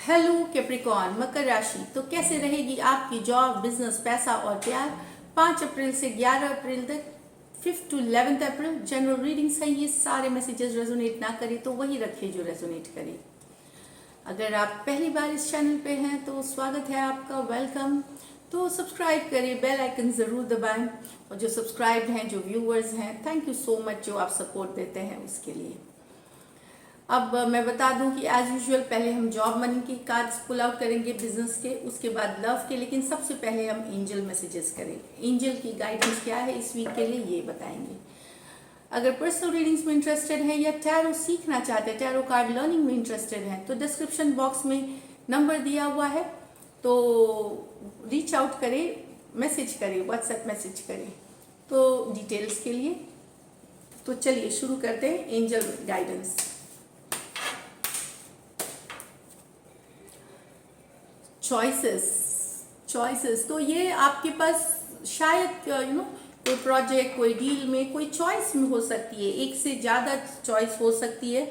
Hello Capricorn मकर राशि। तो कैसे रहेगी आपकी जॉब, बिजनेस, पैसा और प्यार 5 अप्रैल से 11 अप्रैल तक, 5 to 11 अप्रैल। जनरल रीडिंग सही है, सारे मैसेजेस रेजोनेट ना करे तो वही रखिए जो रेजोनेट करे। अगर आप पहली बार इस चैनल पे हैं तो स्वागत है आपका, वेलकम। तो सब्सक्राइब करिए, बेल आइकन ज़रूर दबाएं। और जो सब्सक्राइब्ड हैं, जो व्यूअर्स हैं, थैंक यू सो मच जो आप सपोर्ट देते हैं उसके लिए। अब मैं बता दूं कि एज यूजुअल पहले हम जॉब मनी के कार्ड्स पुल आउट करेंगे, बिजनेस के, उसके बाद लव के, लेकिन सबसे पहले हम एंजल मैसेजेस करेंगे। एंजल की गाइडेंस क्या है इस वीक के लिए ये बताएंगे। अगर पर्सनल रीडिंग्स में इंटरेस्टेड है या टैरो सीखना चाहते हैं, टैरो कार्ड लर्निंग में इंटरेस्टेड हैं, तो डिस्क्रिप्शन बॉक्स में नंबर दिया हुआ है, तो रीच आउट करें, मैसेज करें, व्हाट्सएप मैसेज करें तो डिटेल्स के लिए। तो चलिए शुरू करते हैं एंजल गाइडेंस। चॉइसेस तो ये आपके पास शायद कोई प्रोजेक्ट, कोई डील में कोई चॉइस हो सकती है, एक से ज़्यादा चॉइस हो सकती है।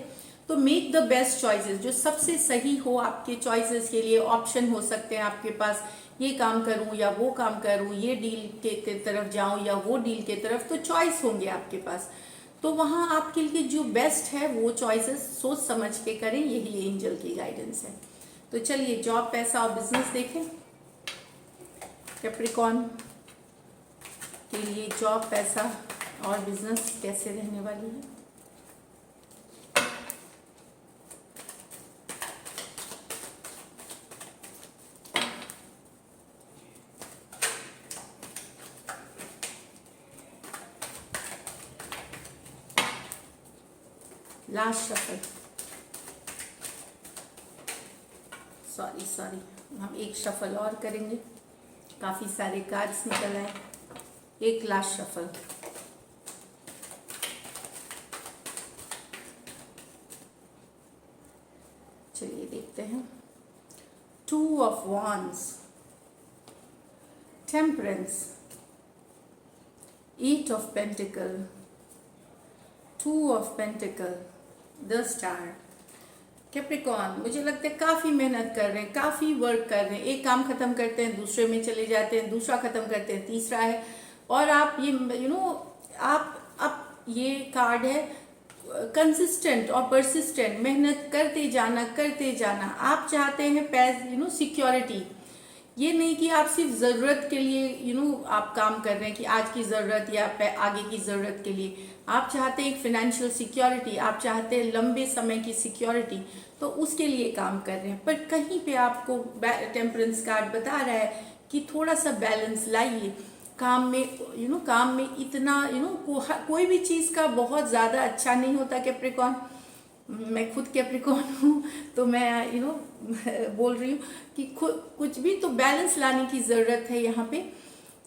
तो मेक द बेस्ट चॉइसेस, जो सबसे सही हो आपके चॉइसेस के लिए। ऑप्शन हो सकते हैं आपके पास, ये काम करूं या वो काम करूं, ये डील के तरफ जाऊं या वो डील के तरफ, तो चॉइस होंगे आपके पास। तो वहां आपके लिए जो बेस्ट है वो चॉइसेस सोच समझ के करें, यही एंजल की गाइडेंस है। तो चलिए जॉब, पैसा और बिजनेस देखें। कैप्रिकॉर्न के लिए जॉब, पैसा और बिजनेस कैसे रहने वाली है। लास्ट शफल, सॉरी हम एक शफल और करेंगे, काफी सारे कार्ड्स निकल आए। एक लास्ट शफल। चलिए देखते हैं। 2 of Wands, temperance, 8 of Pentacle, 2 of Pentacle, the star. Capricorn मुझे लगता है काफ़ी मेहनत कर रहे हैं, काफ़ी वर्क कर रहे हैं। एक काम ख़त्म करते हैं, दूसरे में चले जाते हैं, दूसरा ख़त्म करते हैं, तीसरा है। और आप ये आप ये कार्ड है कंसिस्टेंट और परसिस्टेंट, मेहनत करते जाना। आप चाहते हैं सिक्योरिटी। ये नहीं कि आप सिर्फ ज़रूरत के लिए आप काम कर रहे हैं कि आज की ज़रूरत या आगे की ज़रूरत के लिए। आप चाहते हैं एक फाइनेंशियल सिक्योरिटी, आप चाहते हैं लंबे समय की सिक्योरिटी, तो उसके लिए काम कर रहे हैं। पर कहीं पे आपको टेम्परेंस कार्ड बता रहा है कि थोड़ा सा बैलेंस लाइए काम में। काम में इतना कोई भी चीज़ का बहुत ज़्यादा अच्छा नहीं होता कैप्रिकॉर्न। मैं खुद कैप्रिकॉर्न हूँ तो मैं बोल रही हूँ कि कुछ भी तो बैलेंस लाने की ज़रूरत है यहाँ पे।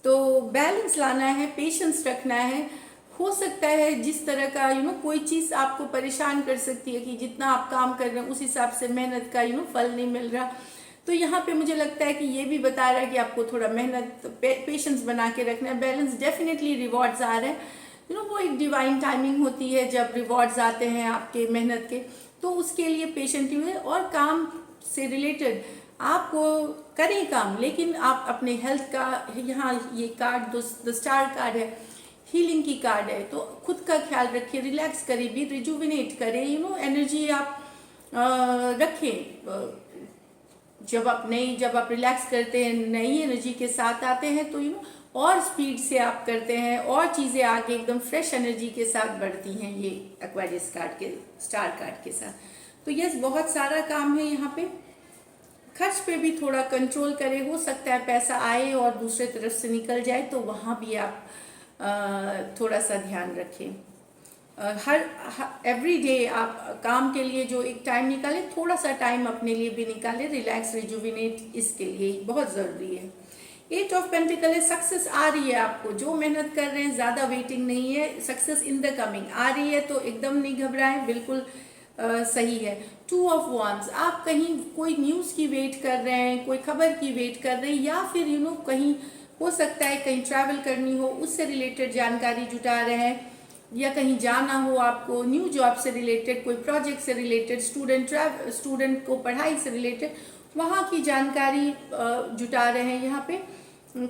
तो बैलेंस लाना है, पेशेंस रखना है। हो सकता है जिस तरह का कोई चीज़ आपको परेशान कर सकती है कि जितना आप काम कर रहे हैं उस हिसाब से मेहनत का फल नहीं मिल रहा। तो यहाँ पे मुझे लगता है कि ये भी बता रहा है कि आपको थोड़ा मेहनत, पेशेंस बना के रखना है। बैलेंस, डेफिनेटली रिवॉर्ड्स आ रहे हैं। वो एक डिवाइन टाइमिंग होती है जब रिवॉर्ड्स आते हैं आपके मेहनत के, तो उसके लिए पेशेंटली हुए। और काम से रिलेटेड आप करें काम, लेकिन आप अपने हेल्थ का, यहाँ ये कार्ड द स्टार कार्ड है, हीलिंग की कार्ड है, तो खुद का ख्याल रखिए, रिलैक्स करिए, भी रिजुविनेट करें, एनर्जी आप रखें। जब आप रिलैक्स करते हैं, नई एनर्जी के साथ आते हैं, तो और स्पीड से आप करते हैं और चीज़ें आगे एकदम फ्रेश एनर्जी के साथ बढ़ती हैं ये एक्वेरियस कार्ड के, स्टार कार्ड के साथ। तो यस, बहुत सारा काम है यहाँ पे। खर्च पे भी थोड़ा कंट्रोल करें, हो सकता है पैसा आए और दूसरे तरफ से निकल जाए, तो वहाँ भी आप थोड़ा सा ध्यान रखें। एवरी डे आप काम के लिए जो एक टाइम निकालें, थोड़ा सा टाइम अपने लिए भी निकालें, रिलैक्स, रिजुविनेट, इसके लिए बहुत ज़रूरी है। 8 ऑफ पेंटिकल है, सक्सेस आ रही है आपको, जो मेहनत कर रहे हैं, ज़्यादा वेटिंग नहीं है, सक्सेस इन द कमिंग आ रही है, तो एकदम नहीं घबराएं, बिल्कुल सही है। 2 ऑफ वॉन्ड्स, आप कहीं कोई न्यूज़ की वेट कर रहे हैं, कोई खबर की वेट कर रहे हैं, या फिर कहीं हो सकता है कहीं ट्रैवल करनी हो, उससे रिलेटेड जानकारी जुटा रहे हैं, या कहीं जाना हो आपको, न्यू जॉब से रिलेटेड, कोई प्रोजेक्ट से रिलेटेड, स्टूडेंट को पढ़ाई से रिलेटेड, वहाँ की जानकारी जुटा रहे हैं यहाँ पे।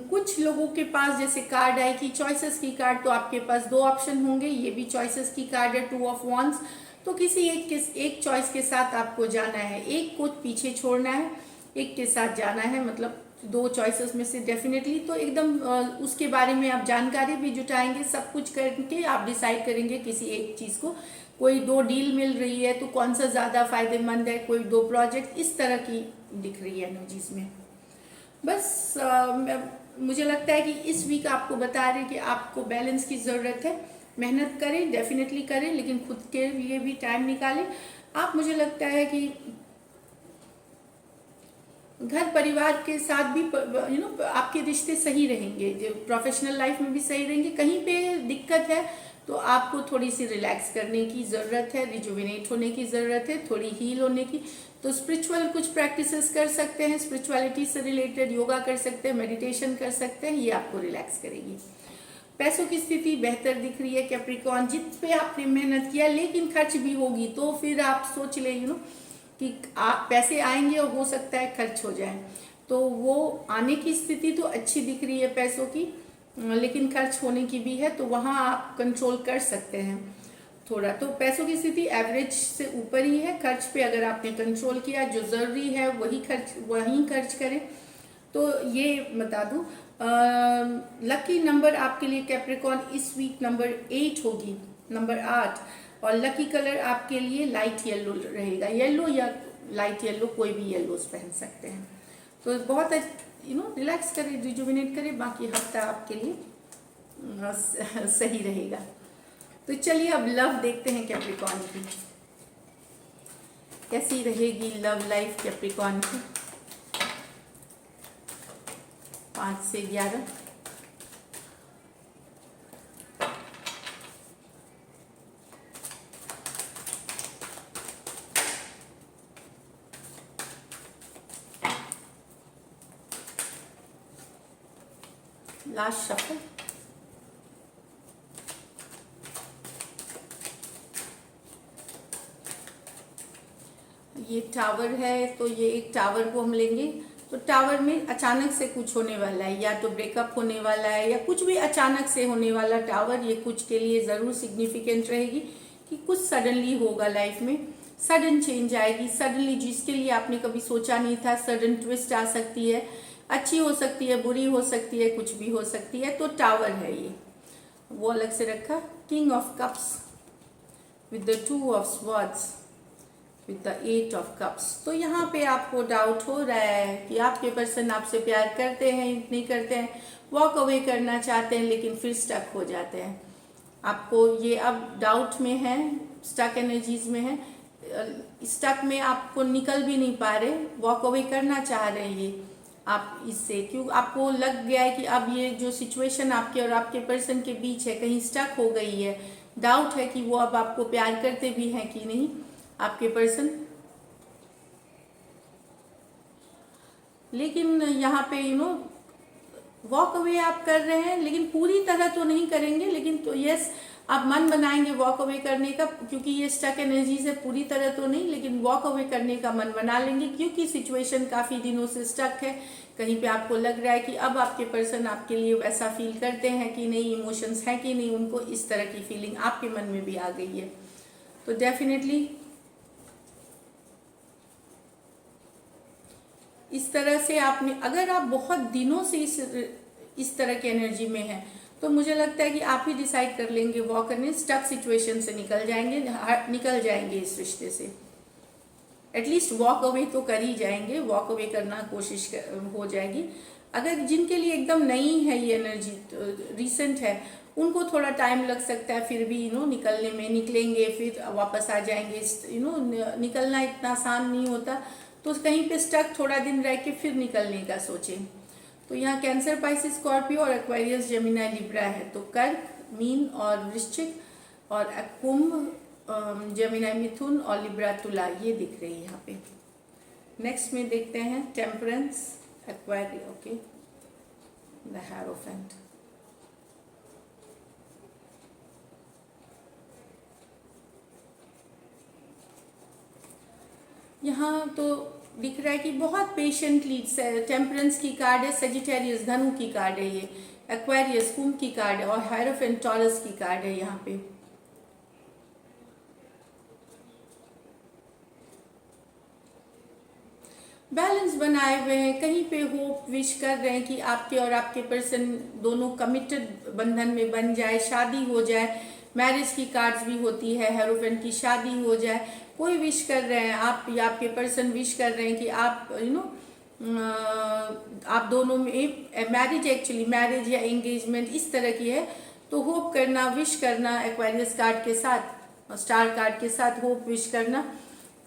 कुछ लोगों के पास जैसे कार्ड आई कि चॉइसेस की कार्ड, तो आपके पास दो ऑप्शन होंगे, ये भी चॉइसेस की कार्ड है, 2 ऑफ वांड्स। तो किसी एक चॉइस के साथ आपको जाना है, एक को पीछे छोड़ना है, एक के साथ जाना है, मतलब दो चॉइसेस में से डेफिनेटली। तो एकदम उसके बारे में आप जानकारी भी जुटाएंगे, सब कुछ करके आप डिसाइड करेंगे किसी एक चीज़ को। कोई दो डील मिल रही है तो कौन सा ज़्यादा फायदेमंद है, कोई दो प्रोजेक्ट, इस तरह की दिख रही है एनर्जीज में। बस मुझे लगता है कि इस वीक आपको बता रहे कि आपको बैलेंस की ज़रूरत है। मेहनत करें, डेफिनेटली करें, लेकिन खुद के लिए भी टाइम निकालें आप। मुझे लगता है कि घर परिवार के साथ भी आपके रिश्ते सही रहेंगे, जो प्रोफेशनल लाइफ में भी सही रहेंगे। कहीं पे दिक्कत है तो आपको थोड़ी सी रिलैक्स करने की ज़रूरत है, रिजुविनेट होने की ज़रूरत है, थोड़ी हील होने की। तो स्पिरिचुअल कुछ प्रैक्टिसेस कर सकते हैं, स्पिरिचुअलिटी से रिलेटेड योगा कर सकते हैं, मेडिटेशन कर सकते हैं, ये आपको रिलैक्स करेगी। पैसों की स्थिति बेहतर दिख रही है कैप्रिकॉर्न, जित पे आपने मेहनत किया, लेकिन खर्च भी होगी तो फिर आप सोच ले कि आप पैसे आएंगे और हो सकता है खर्च हो जाए। तो वो आने की स्थिति तो अच्छी दिख रही है पैसों की, लेकिन खर्च होने की भी है, तो वहाँ आप कंट्रोल कर सकते हैं थोड़ा। तो पैसों की स्थिति एवरेज से ऊपर ही है। खर्च पे अगर आपने कंट्रोल किया, जो ज़रूरी है वहीं खर्च करें। तो ये बता दूँ, लकी नंबर आपके लिए कैप्रिकॉर्न इस वीक नंबर 8 होगी, नंबर 8। और लकी कलर आपके लिए लाइट येलो रहेगा, येलो या लाइट येलो, कोई भी येलोज पहन सकते हैं। तो बहुत रिलैक्स करें, रिजुविनेट करें, बाकी हफ्ता आपके लिए सही रहेगा। तो चलिए अब लव देखते हैं कैप्रिकॉर्न की, कैसी रहेगी लव लाइफ कैप्रिकॉर्न की 5 से 11। Last shuffle. ये टावर है, तो ये एक टावर को हम लेंगे। तो टावर में अचानक से कुछ होने वाला है, या तो ब्रेकअप होने वाला है या कुछ भी अचानक से होने वाला टावर, ये कुछ के लिए ज़रूर सिग्निफिकेंट रहेगी कि कुछ सडनली होगा लाइफ में, सडन चेंज आएगी, सडनली जिसके लिए आपने कभी सोचा नहीं था, सडन ट्विस्ट आ सकती है, अच्छी हो सकती है, बुरी हो सकती है, कुछ भी हो सकती है। तो टावर है ये, वो अलग से रखा। King of cups with the 2 of swords with the 8 of cups. तो यहाँ पे आपको डाउट हो रहा है कि आपके पर्सन आपसे प्यार करते हैं, नहीं करते हैं, वॉक अवे करना चाहते हैं, लेकिन फिर स्टक हो जाते हैं। आपको ये अब डाउट में है, स्टक एनर्जीज में है, स्टक में आपको निकल भी नहीं पा रहे, वॉक अवे करना चाह रहे हैं ये आप इससे, क्यों आपको लग गया है कि अब ये जो सिचुएशन आपके और आपके पर्सन के बीच है कहीं स्टक हो गई है। डाउट है कि वो अब आपको प्यार करते भी हैं कि नहीं आपके पर्सन। लेकिन यहाँ पे वॉक अवे आप कर रहे हैं, लेकिन पूरी तरह तो नहीं करेंगे, लेकिन तो यस आप मन बनाएंगे वॉक अवे करने का, क्योंकि ये स्टक एनर्जी से पूरी तरह तो नहीं, लेकिन वॉक अवे करने का मन बना लेंगे, क्योंकि सिचुएशन काफ़ी दिनों से स्टक है। कहीं पे आपको लग रहा है कि अब आपके पर्सन आपके लिए वैसा फील करते हैं कि नहीं, इमोशंस हैं कि नहीं, उनको इस तरह की फीलिंग आपके मन में भी आ गई है। तो डेफिनेटली इस तरह से आपने, अगर आप बहुत दिनों से इस तरह की एनर्जी में हैं, तो मुझे लगता है कि आप ही डिसाइड कर लेंगे वॉक करने, स्टक सिचुएशन से निकल जाएंगे इस रिश्ते से। एटलीस्ट वॉक अवे तो कर ही जाएंगे, वॉक अवे करना कोशिश हो जाएगी। अगर जिनके लिए एकदम नई है ये एनर्जी, रिसेंट है, उनको थोड़ा टाइम लग सकता है, फिर भी निकलने में, निकलेंगे फिर वापस आ जाएंगे। निकलना इतना आसान नहीं होता, तो कहीं पे स्टक थोड़ा दिन रह के फिर निकलने का सोचें। तो यहाँ कैंसर, पाइसिस, स्कॉर्पियो और एक्वेरियस, जेमिनी, लिब्रा है। तो कर्क, मीन और वृश्चिक, और कुंभ, जेमिनी, मिथुन और लिब्रा, तुला, ये दिख रही है यहाँ पे। नेक्स्ट में देखते हैं temperance, Aquarius, okay, the hierophant. यहाँ तो दिख रहा है कि बहुत पेशेंटली, टेम्परेंस की कार्ड है, सेजिटेरियस धनु की कार्ड है ये, एक्वेरियस कुंभ की कार्ड है और हायरोफेंट टॉरस की कार्ड है यहाँ पे। बैलेंस बनाए हुए हैं, कहीं पे होप विश कर रहे हैं कि आपके और आपके पर्सन दोनों कमिटेड बंधन में बन जाए, शादी हो जाए। मैरिज की कार्ड्स भी होती है, हेरोफेंट की शादी हो जाए, कोई विश कर रहे हैं आप या आपके पर्सन विश कर रहे हैं कि आप आप दोनों में मैरिज, एक्चुअली मैरिज या एंगेजमेंट इस तरह की है। तो होप करना, विश करना, एक्वेरियस कार्ड के साथ, स्टार कार्ड के साथ होप विश करना।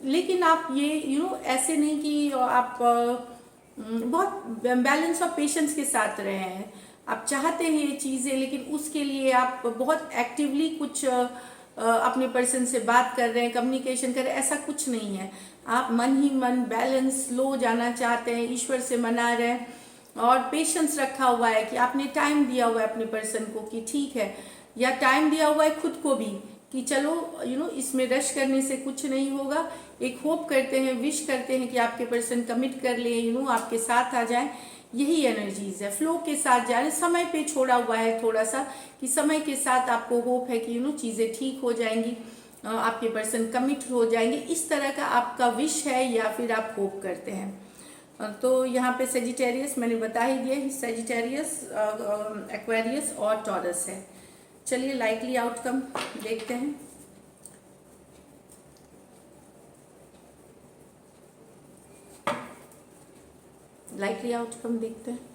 लेकिन आप ये ऐसे नहीं कि आप बहुत बैलेंस और पेशेंस के साथ रहे हैं। आप चाहते हैं ये चीज़ें, लेकिन उसके लिए आप बहुत एक्टिवली कुछ अपने पर्सन से बात कर रहे हैं, कम्युनिकेशन कर रहे हैं, ऐसा कुछ नहीं है। आप मन ही मन बैलेंस स्लो जाना चाहते हैं, ईश्वर से मना रहे हैं और पेशेंस रखा हुआ है कि आपने टाइम दिया हुआ है अपने पर्सन को कि ठीक है, या टाइम दिया हुआ है खुद को भी कि चलो इसमें रश करने से कुछ नहीं होगा। एक होप करते हैं, विश करते हैं कि आपके पर्सन कमिट कर ले, आपके साथ आ जाए। यही एनर्जीज है, फ्लो के साथ जा रहे, समय पे छोड़ा हुआ है थोड़ा सा कि समय के साथ आपको होप है कि चीज़ें ठीक हो जाएंगी, आपके पर्सन कमिट हो जाएंगे। इस तरह का आपका विश है या फिर आप होप करते हैं। तो यहाँ पे सेजिटेरियस मैंने बता ही दिया, सेजिटेरियस, एक्वेरियस और टॉरस है। चलिए लाइकली आउटकम देखते हैं। लाइकली आउटकम देखते हैं।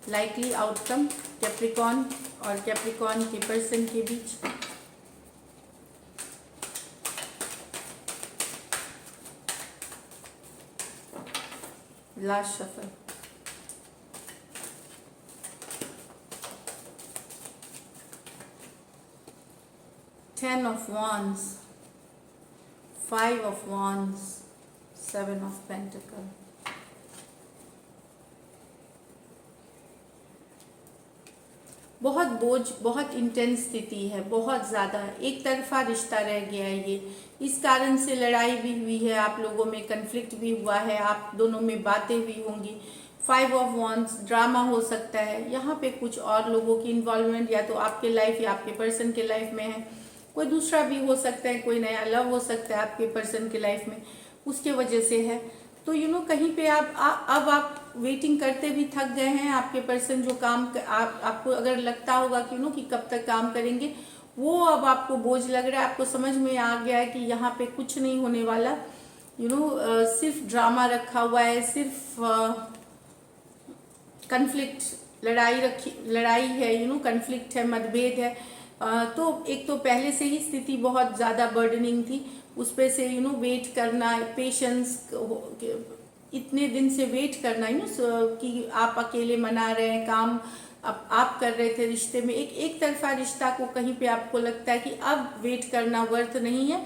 लाइकली आउटकम कैप्रिकॉर्न और कैप्रिकॉर्न के पर्सन के बीच। Last shuffle. Ten of Wands, Five of Wands, Seven of Pentacles. बहुत बोझ, बहुत इंटेंस स्थिति है, बहुत ज़्यादा एक तरफा रिश्ता रह गया है ये। इस कारण से लड़ाई भी हुई है, आप लोगों में कन्फ्लिक्ट भी हुआ है, आप दोनों में बातें हुई होंगी। फाइव ऑफ वॉन्ड्स, ड्रामा हो सकता है यहाँ पे, कुछ और लोगों की इन्वॉल्वमेंट या तो आपके लाइफ या आपके पर्सन के लाइफ में है, कोई दूसरा भी हो सकता है, कोई नया लव हो सकता है आपके पर्सन के लाइफ में, उसके वजह से है। तो कहीं पे अब आप वेटिंग करते भी थक गए हैं। आपके पर्सन जो काम आपको अगर लगता होगा कि कब तक काम करेंगे, वो अब आपको बोझ लग रहा है, आपको समझ में आ गया है कि यहाँ पे कुछ नहीं होने वाला, सिर्फ ड्रामा रखा हुआ है, सिर्फ कन्फ्लिक्ट, लड़ाई है, कन्फ्लिक्ट है, मतभेद है। तो एक तो पहले से ही स्थिति बहुत ज़्यादा बर्डनिंग थी, उस पे से वेट करना, पेशेंस, इतने दिन से वेट करना कि आप अकेले मना रहे हैं, काम आप कर रहे थे रिश्ते में, एक तरफा रिश्ता को कहीं पे आपको लगता है कि अब वेट करना वर्थ नहीं है,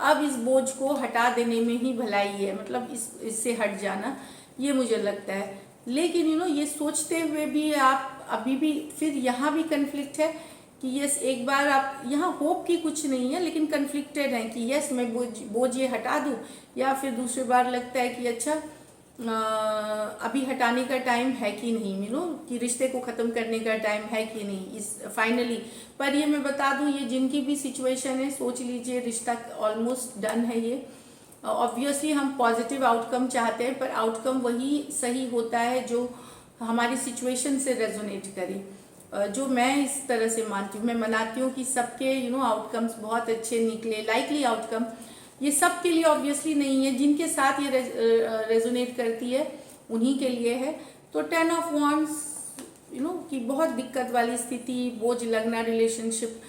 अब इस बोझ को हटा देने में ही भलाई है, मतलब इससे हट जाना, ये मुझे लगता है। लेकिन ये सोचते हुए भी आप अभी भी फिर यहाँ भी कन्फ्लिक्ट है कि यस, एक बार आप यहाँ होप की कुछ नहीं है, लेकिन कन्फ्लिक्टेड है कि यस मैं बोझ ये हटा दूँ, या फिर दूसरी बार लगता है कि अच्छा अभी हटाने का टाइम है कि नहीं, कि रिश्ते को ख़त्म करने का टाइम है कि नहीं इस फाइनली। पर ये मैं बता दूँ, ये जिनकी भी सिचुएशन है, सोच लीजिए रिश्ता ऑलमोस्ट डन है ये। ऑब्वियसली हम पॉजिटिव आउटकम चाहते हैं, पर आउटकम वही सही होता है जो हमारी सिचुएशन से रेजोनेट करे, जो मैं इस तरह से मानती हूँ। मैं मनाती हूँ कि सबके आउटकम्स बहुत अच्छे निकले, लाइकली आउटकम। ये सब के लिए ऑब्वियसली नहीं है, जिनके साथ ये रेजोनेट करती है उन्हीं के लिए है। तो 10 ऑफ वॉन्ड्स कि बहुत दिक्कत वाली स्थिति, बोझ लगना, रिलेशनशिप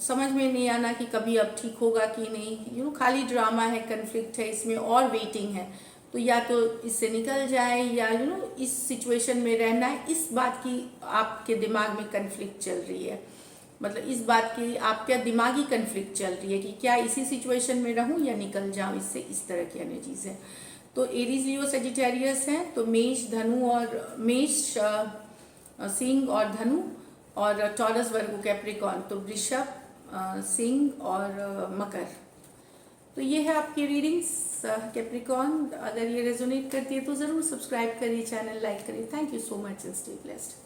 समझ में नहीं आना कि कभी अब ठीक होगा कि नहीं, खाली ड्रामा है, कन्फ्लिक्ट है इसमें और वेटिंग है। तो या तो इससे निकल जाए या इस सिचुएशन में रहना है, इस बात की आपके दिमाग में कन्फ्लिक्ट चल रही है, मतलब इस बात की आपका दिमागी कन्फ्लिक्ट चल रही है कि क्या इसी सिचुएशन में रहूं या निकल जाऊं इससे, इस तरह की एनर्जीज है। तो एरीज, लियो, सेजिटेरियस हैं, तो मेष, धनु और मेष, सिंह और धनु, और टॉरस, वर्गो, कैप्रिकॉर्न, तो वृषभ, सिंह और मकर। तो ये है आपकी रीडिंग्स कैप्रिकॉर्न। अगर ये रेजोनेट करती है तो ज़रूर सब्सक्राइब करिए, चैनल लाइक करिए। Thank you so much and stay blessed.